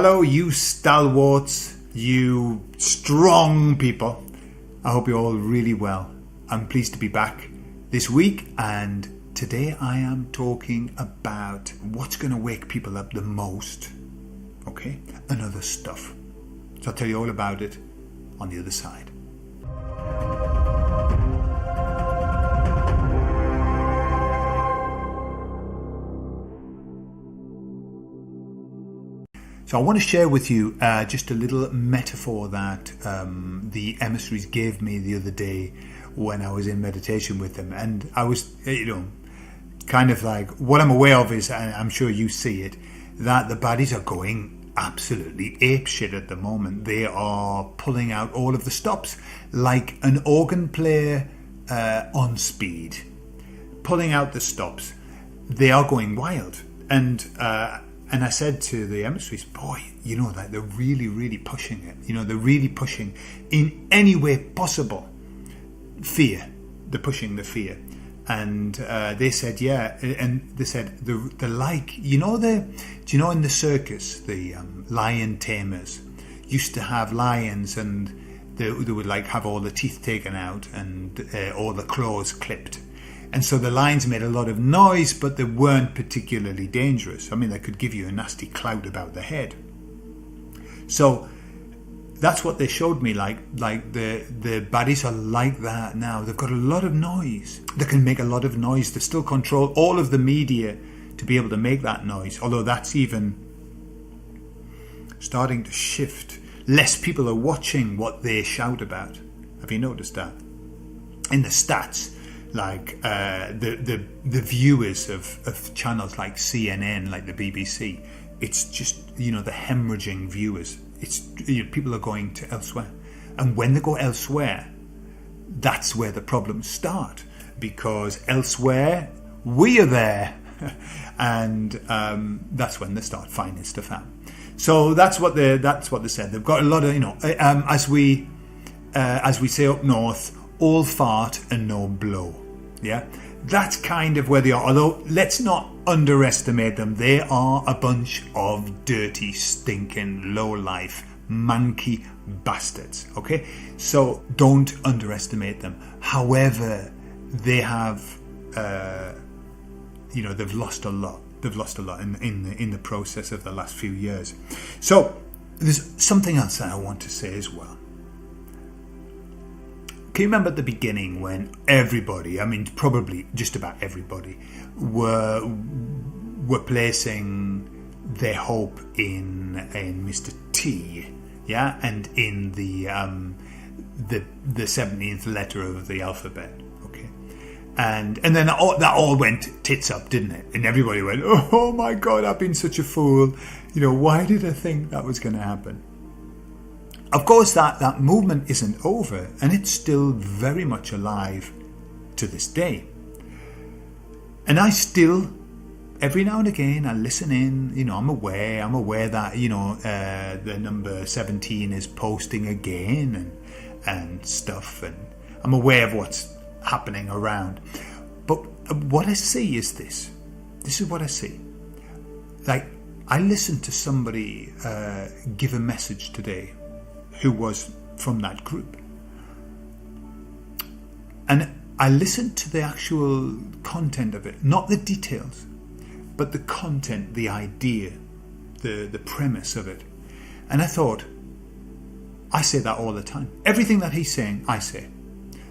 Hello, you stalwarts, you strong people. I hope you're all really well. I'm pleased to be back this week, and today I am talking about what's going to wake people up the most, okay, and other stuff. So I'll tell you all about it on the other side. So I want to share with you just a little metaphor that the emissaries gave me the other day when I was in meditation with them. And I was, kind of like, what I'm aware of is, and I'm sure you see it, that the baddies are going absolutely apeshit at the moment. They are pulling out all of the stops like an organ player on speed. Pulling out the stops. They are going wild. And I said to the emissaries, boy, like they're really, really pushing it. They're really pushing in any way possible. Fear. They're pushing the fear. And they said, yeah. And they said, the like, do you know in the circus, the lion tamers used to have lions, and they would like have all the teeth taken out and all the claws clipped. And so the lions made a lot of noise, but they weren't particularly dangerous. I mean, they could give you a nasty cloud about the head. So that's what they showed me, like the baddies are like that now. They've got a lot of noise. They can make a lot of noise. They still control all of the media to be able to make that noise, although that's even starting to shift. Less people are watching what they shout about. Have you noticed that? In the stats, like the viewers of channels like CNN, like the BBC, it's just the hemorrhaging viewers. It's people are going to elsewhere, and when they go elsewhere, that's where the problems start, because elsewhere we are there, and that's when they start finding stuff out. So that's what they said. They've got a lot of as we say up north, all fart and no blow. Yeah, that's kind of where they are. Although let's not underestimate them. They are a bunch of dirty, stinking, low-life, manky bastards. Okay, so don't underestimate them. However, they have, they've lost a lot. They've lost a lot in the process of the last few years. So there's something else that I want to say as well. Can you remember at the beginning when everybody, I mean probably just about everybody, were placing their hope in Mr. T, yeah, and in the 17th letter of the alphabet, okay, and then that all went tits up, didn't it? And everybody went, oh my God, I've been such a fool. Why did I think that was going to happen? Of course, that movement isn't over, and it's still very much alive to this day. And I still, every now and again, I listen in. I'm aware that the number 17 is posting again and stuff, and I'm aware of what's happening around. But what I see is this. This is what I see. Like, I listened to somebody give a message today who was from that group. And I listened to the actual content of it, not the details, but the content, the idea, the premise of it. And I thought, I say that all the time. Everything that he's saying, I say.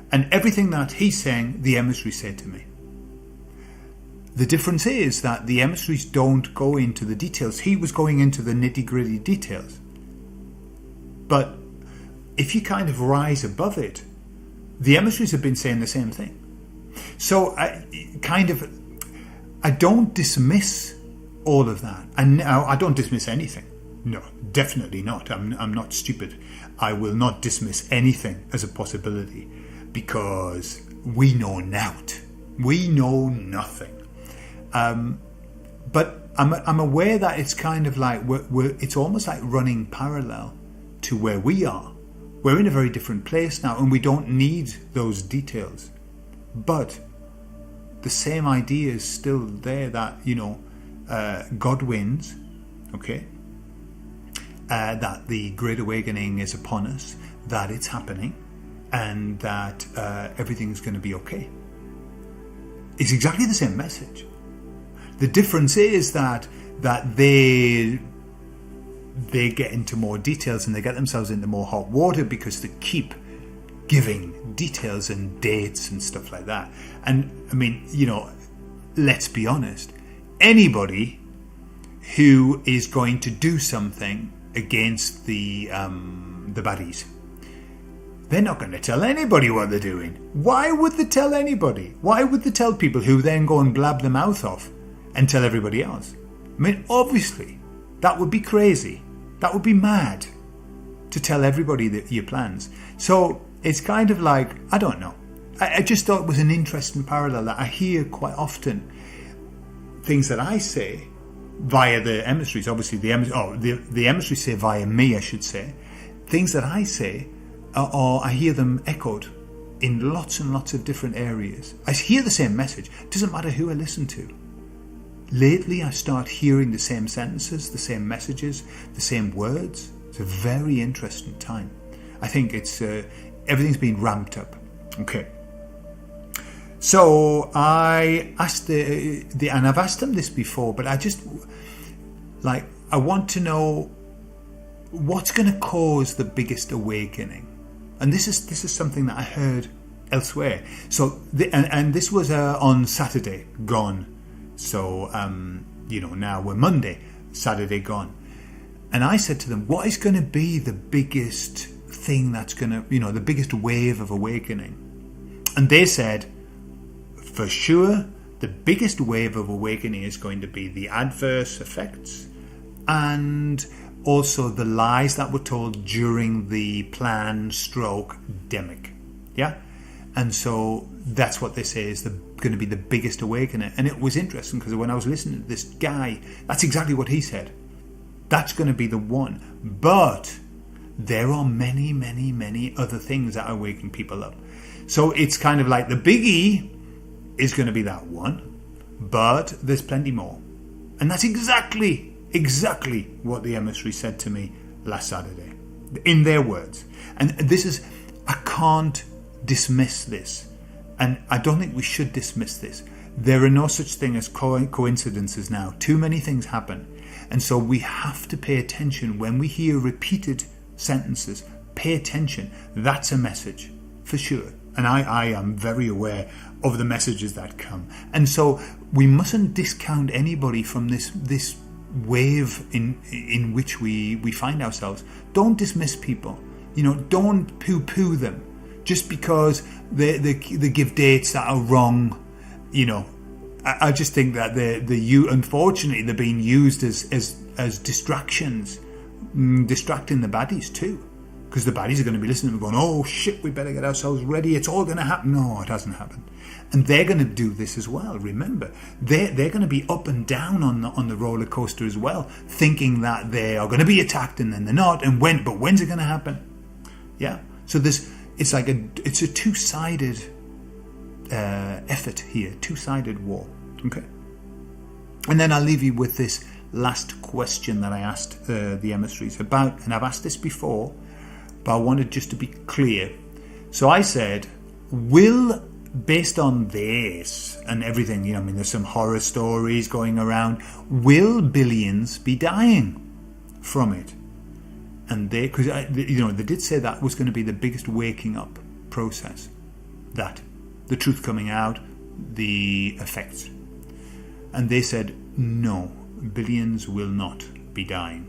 And everything that he's saying, the emissaries say to me. The difference is that the emissaries don't go into the details. He was going into the nitty-gritty details. But if you kind of rise above it, the emissaries have been saying the same thing. So I don't dismiss all of that. And now I don't dismiss anything. No, definitely not. I'm not stupid. I will not dismiss anything as a possibility, because we know nought. We know nothing. But I'm aware that it's kind of like it's almost like running parallel to where we are. We're in a very different place now, and we don't need those details. But the same idea is still there, that God wins, okay? that the Great Awakening is upon us, that it's happening, and that everything's going to be okay. It's exactly the same message. The difference is that they get into more details and they get themselves into more hot water because they keep giving details and dates and stuff like that. And I mean, let's be honest, anybody who is going to do something against the baddies, they're not going to tell anybody what they're doing. Why would they tell anybody? Why would they tell people who then go and blab their mouth off and tell everybody else? I mean, obviously, that would be crazy. That would be mad to tell everybody your plans. So it's kind of like, I don't know. I just thought it was an interesting parallel that I hear quite often. Things that I say via the emissaries, obviously the emissaries say via me, I should say. Things that I say, or I hear them echoed in lots and lots of different areas. I hear the same message. It doesn't matter who I listen to. Lately, I start hearing the same sentences, the same messages, the same words. It's a very interesting time. I think it's everything's been ramped up. Okay. So I asked and I've asked them this before, but I want to know what's going to cause the biggest awakening. And this is something that I heard elsewhere. So and this was on Saturday gone. So now we're Monday, Saturday gone. And I said to them, what is going to be the biggest thing that's going to, the biggest wave of awakening? And they said, for sure, the biggest wave of awakening is going to be the adverse effects and also the lies that were told during the plan/demic. Yeah? And so that's what they say is going to be the biggest awakening. And it was interesting because when I was listening to this guy, that's exactly what he said. That's going to be the one. But there are many, many, many other things that are waking people up. So it's kind of like the big E is going to be that one, but there's plenty more. And that's exactly what the emissary said to me last Saturday, in their words. And I can't dismiss this, and I don't think we should dismiss this. There are no such thing as coincidences now. Too many things happen, and so we have to pay attention when we hear repeated sentences. Pay attention. That's a message for sure, and I am very aware of the messages that come. And so we mustn't discount anybody from this wave in which we find ourselves. Don't dismiss people. Don't poo-poo them just because they give dates that are wrong. I just think that unfortunately they're being used as distractions, distracting the baddies too. Because the baddies are going to be listening and going, oh shit, we better get ourselves ready. It's all going to happen. No, it hasn't happened. And they're going to do this as well. Remember, they're going to be up and down on the roller coaster as well, thinking that they are going to be attacked and then they're not. And when's it going to happen? Yeah. So it's a two-sided effort here, two-sided war. Okay. And then I'll leave you with this last question that I asked the emissaries about, and I've asked this before, but I wanted just to be clear. So I said, based on this and everything, there's some horror stories going around, will billions be dying from it? And they did say that was going to be the biggest waking up process, that the truth coming out, the effects. And they said, no, billions will not be dying.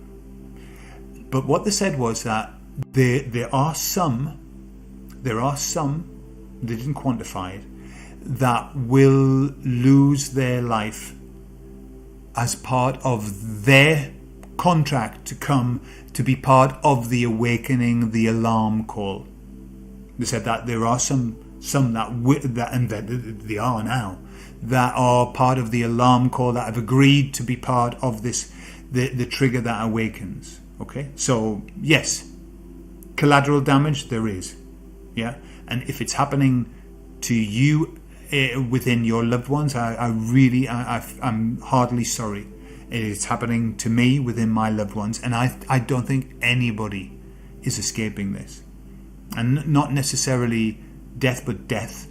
But what they said was that there are some, they didn't quantify it, that will lose their life as part of their contract to come to be part of the awakening, the alarm call. They said that there are some that they are now, that are part of the alarm call, that have agreed to be part of this, the trigger that awakens. Okay, so yes, collateral damage there is, yeah, and if it's happening to you within your loved ones, I'm hardly sorry. It is happening to me within my loved ones, and I don't think anybody is escaping this. And not necessarily death, but death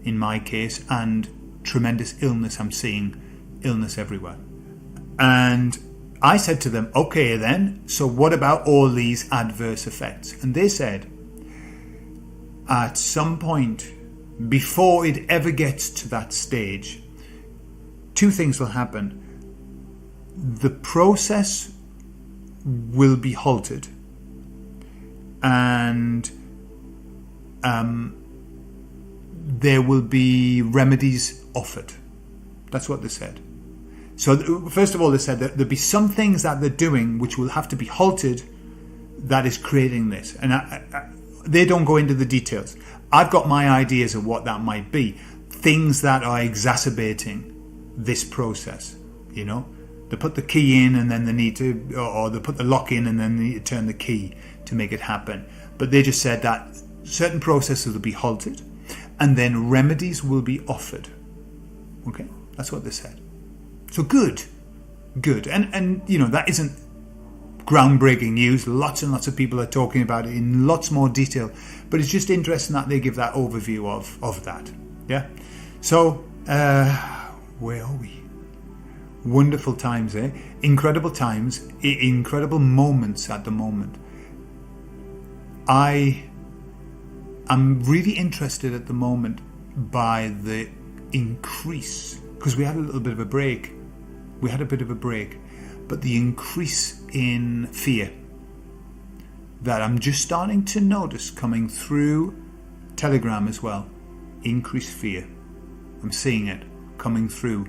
in my case, and tremendous illness. I'm seeing illness everywhere. And I said to them, okay then, so what about all these adverse effects? And they said, at some point, before it ever gets to that stage, two things will happen. The process will be halted, and there will be remedies offered. That's what they said. So first of all, they said that there'll be some things that they're doing which will have to be halted that is creating this. And they don't go into the details. I've got my ideas of what that might be. Things that are exacerbating this process, you know. They put the key in and then they need to, or they put the lock in and then they need to turn the key to make it happen. But they just said that certain processes will be halted and then remedies will be offered. Okay, that's what they said. So good. And you know, that isn't groundbreaking news. Lots and lots of people are talking about it in lots more detail. But it's just interesting that they give that overview of that. Yeah. So, where are we? Wonderful times, eh? Incredible times, incredible moments at the moment. I am really interested at the moment by the increase, because we had a little bit of a break. But the increase in fear that I'm just starting to notice coming through Telegram as well. Increased fear. I'm seeing it coming through.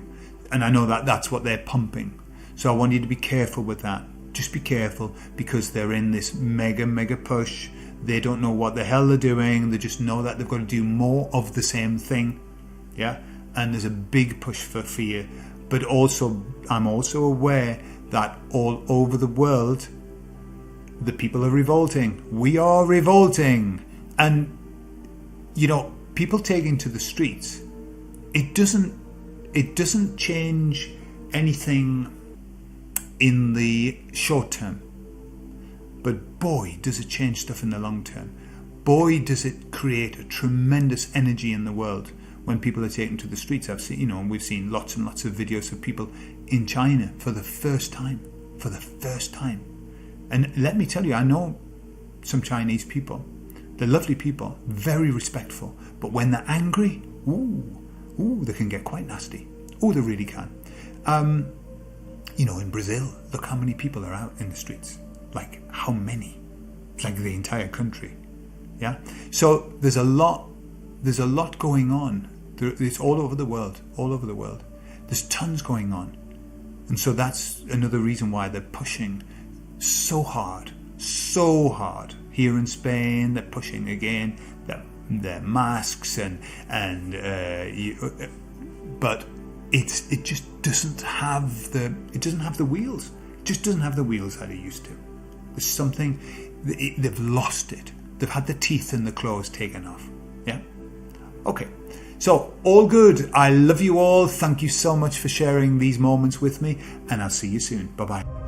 And I know that that's what they're pumping. So I want you to be careful with that. Just be careful, because they're in this mega push. They don't know what the hell they're doing. They just know that they've got to do more of the same thing. Yeah. And there's a big push for fear. But also, I'm also aware that all over the world, the people are revolting. We are revolting. And, you know, people taking to the streets, it doesn't change anything in the short term. But boy, does it change stuff in the long term. Boy, does it create a tremendous energy in the world when people are taken to the streets. I've seen, you know, we've seen lots and lots of videos of people in China for the first time. And let me tell you, I know some Chinese people. They're lovely people, very respectful. But when they're angry, they can get quite nasty. They really can. You know, in Brazil, look how many people are out in the streets. Like, how many? It's like the entire country. Yeah. So there's a lot going on. It's all over the world. There's tons going on. And so that's another reason why they're pushing so hard. Here in Spain, they're pushing again their masks but it just doesn't have the wheels. It just doesn't have the wheels that it used to. There's something, they've lost it. They've had the teeth and the claws taken off. Yeah? Okay. So, all good. I love you all. Thank you so much for sharing these moments with me, and I'll see you soon. Bye-bye.